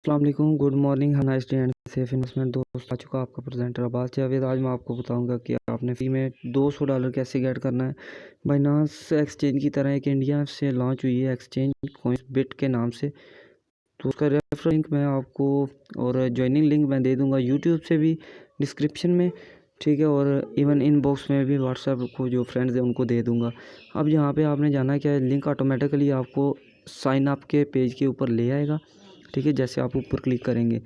अस्सलाम वालेकुम, good morning, have nice day and safe investment. दोस्त आ चुका आपका प्रेजेंटर अब्बास जावेद। आज मैं आपको बताऊंगा कि आपने फ्री में $200 कैसे गेट करना है। बाइनांस एक्सचेंज की तरह एक इंडिया से लॉन्च हुई है एक्सचेंज कोइंसबिट के नाम से। तो उसका रेफरल लिंक मैं आपको और ज्वाइनिंग लिंक मैं दे दूंगा यूट्यूब से भी डिस्क्रिप्शन में, ठीक है, और इवन इनबॉक्स में भी व्हाट्सएप को जो फ्रेंड्स हैं उनको दे दूंगा। अब यहाँ पे आपने जाना क्या है, लिंक ऑटोमेटिकली आपको साइन अप के पेज के ऊपर ले आएगा, ठीक है। जैसे आप ऊपर क्लिक करेंगे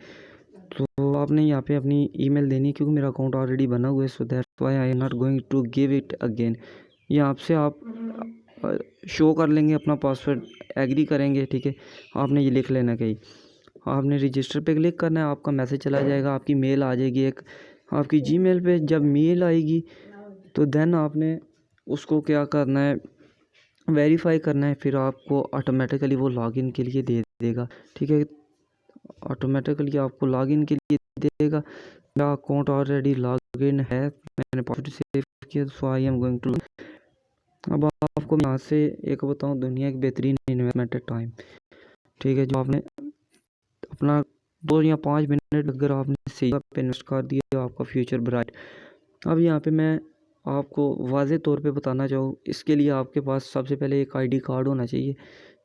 तो आपने यहाँ पे अपनी ईमेल देनी है, क्योंकि मेरा अकाउंट ऑलरेडी बना हुआ है, so that's why I am not going to give it again. यहाँ से आप शो कर लेंगे अपना पासवर्ड, एग्री करेंगे, ठीक है। आपने ये लिख लेना कहीं, आपने रजिस्टर पे क्लिक करना है, आपका मैसेज चला जाएगा, आपकी मेल आ जाएगी एक आपकी जीमेल पे। जब मेल आएगी तो देन आपने उसको क्या करना है, वेरीफाई करना है, फिर आपको ऑटोमेटिकली वो लॉगिन के लिए दे देगा, ठीक है। ऑटोमेटिकली आपको लॉगिन के लिए देगा। मेरा अकाउंट ऑलरेडी लॉगिन है, मैंने पासवर्ड सेव किया, सो आई एम गोइंग टू। अब आपको यहाँ से एक बताऊँ, दुनिया की बेहतरीन इन्वेस्टमेंट है टाइम, ठीक है। जो आपने अपना 2 या 5 मिनट अगर आपने सही पे इन्वेस्ट कर दिया तो आपका फ्यूचर ब्राइट। अब यहाँ पे मैं आपको वाज़े तौर पे बताना चाहूँ, इसके लिए आपके पास सबसे पहले एक आईडी कार्ड होना चाहिए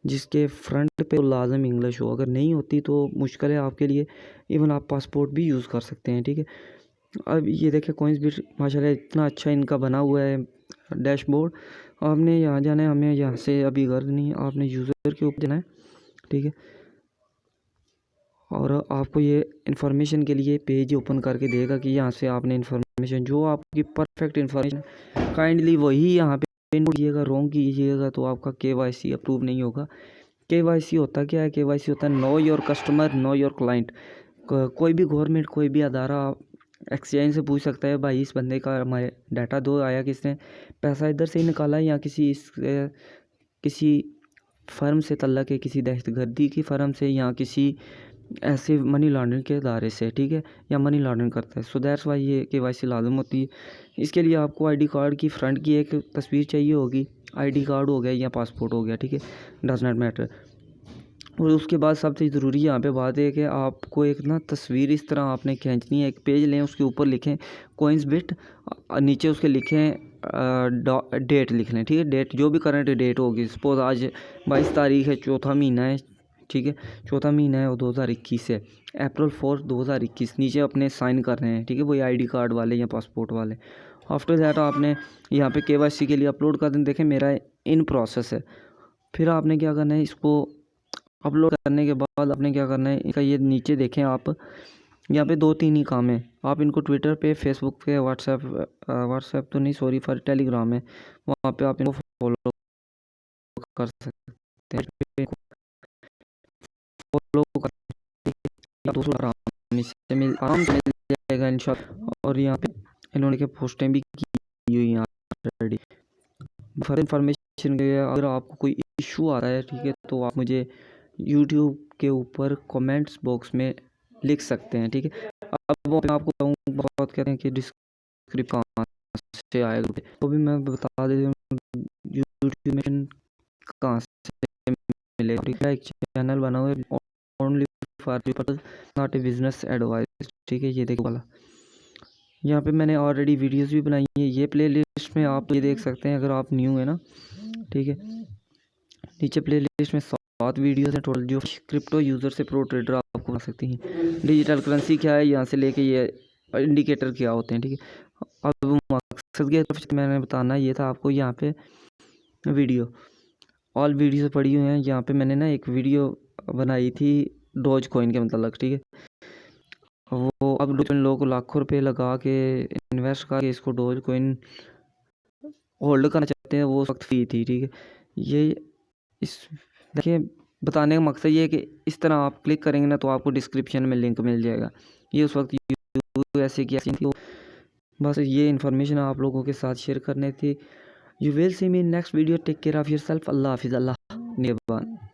जिसके फ्रंट पे लाजम इंग्लिश हो। अगर नहीं होती तो मुश्किल है आपके लिए, इवन आप पासपोर्ट भी यूज़ कर सकते हैं, ठीक है। अब ये देखें कोइंसबिट माशाल्लाह इतना अच्छा इनका बना हुआ है डैशबोर्ड। आपने यहाँ जाना है, हमें यहाँ से अभी गर्ज नहीं, आपने यूज़र के ऊपर जाना है, ठीक है। और आपको ये इन्फॉर्मेशन के लिए पेज ओपन करके देगा कि यहाँ से आपने इन्फॉर्मेशन जो आपकी परफेक्ट इन्फॉर्मेशन काइंडली वही यहाँ पे इनपुट कीजिएगा। रॉन्ग कीजिएगा तो आपका KYC अप्रूव नहीं होगा। KYC होता क्या है, KYC होता है know your customer know your client. कोई भी गवर्नमेंट कोई भी अदारा एक्सचेंज से पूछ सकता है, भाई इस बंदे का हमारे डाटा दो, आया किसने, पैसा इधर से ही निकाला है या किसी फर्म से तल्लक है, किसी दहशतगर्दी की फर्म से या किसी ऐसे मनी लॉन्ड्रिंग के इदारे से, ठीक है, या मनी लॉन्ड्रिंग करता है। सो दैट्स वाई ये KYC लाजम होती है। इसके लिए आपको आईडी कार्ड की फ्रंट की एक तस्वीर चाहिए होगी, आईडी कार्ड हो गया या पासपोर्ट हो गया, ठीक है, डज नॉट मैटर। और उसके बाद सबसे ज़रूरी यहाँ पे बात है कि आपको एक ना तस्वीर इस तरह आपने खींचनी है। एक पेज लें, उसके ऊपर लिखें कोइंसबिट, नीचे उसके लिखें डेट लिख लें, ठीक है। डेट जो भी करंट डेट होगी, सपोज आज 22 तारीख है, चौथा महीना है, ठीक है, चौथा महीना है और 2021 है, April 4 2021। नीचे अपने साइन कर रहे हैं, ठीक है, वही आईडी कार्ड वाले या पासपोर्ट वाले। आफ्टर दैट आपने यहाँ पे KYC के लिए अपलोड कर दें। देखें मेरा इन प्रोसेस है। फिर आपने क्या करना है, इसको अपलोड करने के बाद आपने क्या करना है, इनका ये नीचे देखें आप, यहाँ पे 2-3 ही काम है। आप इनको ट्विटर पे, फेसबुक पे, व्हाट्सएप तो नहीं, सॉरी फॉर टेलीग्राम है, वहाँ पे आप इनको फॉलो कर सकते हैं, फॉलो कर दोस्तों, आराम से मिल जाएगा इंशाल्लाह। और यहाँ पे इन्होंने क्या पोस्टें भी की हुई हैं ऑलरेडी। फर्दर इन्फॉर्मेशन के लिए अगर आपको कोई इशू आ रहा है, ठीक है, तो आप मुझे यूट्यूब के ऊपर कमेंट्स बॉक्स में लिख सकते हैं, ठीक है। अब वो मैं आपको बताऊँ, बहुत कहते हैं कि डिस्क्रिप्शन कहाँ से आएगा, तो भी मैं बता देता हूँ यूट्यूब में कहाँ से मिलेगा, ठीक है। एक चैनल बना हुआ है only for people, not a business advice, ठीक है। ये देखो वाला, यहाँ पे मैंने ऑलरेडी वीडियोस भी बनाई है। ये प्लेलिस्ट में आप ये देख सकते हैं अगर आप न्यू है ना, ठीक है। नीचे प्लेलिस्ट में 7 वीडियोस हैं टोटल, जो क्रिप्टो यूज़र से प्रो ट्रेडर आपको बना सकती हैं। डिजिटल करेंसी क्या है, यहाँ से लेके ये इंडिकेटर क्या होते हैं, ठीक है। अब मकसद की तरफ मैंने बताना ये था आपको, यहाँ पे वीडियो ऑल वीडियो पड़ी हुई हैं। यहाँ पे मैंने ना एक वीडियो बनाई थी डॉज कॉइन के मतलब, ठीक है। वो अब लोग लाखों रुपए लगा के इन्वेस्ट करके इसको डॉज कॉइन होल्ड करना चाहते हैं, वो वक्त फ्री थी, ठीक है। ये इस देखिए बताने का मकसद ये है कि इस तरह आप क्लिक करेंगे ना तो आपको डिस्क्रिप्शन में लिंक मिल जाएगा। ये उस वक्त ऐसे की ऐसी थी। बस ये इन्फॉर्मेशन आप लोगों के साथ शेयर करनी थी। You will see me next video. Take care of yourself. अल्लाह हाफिज़। अल्लाह निगहबान।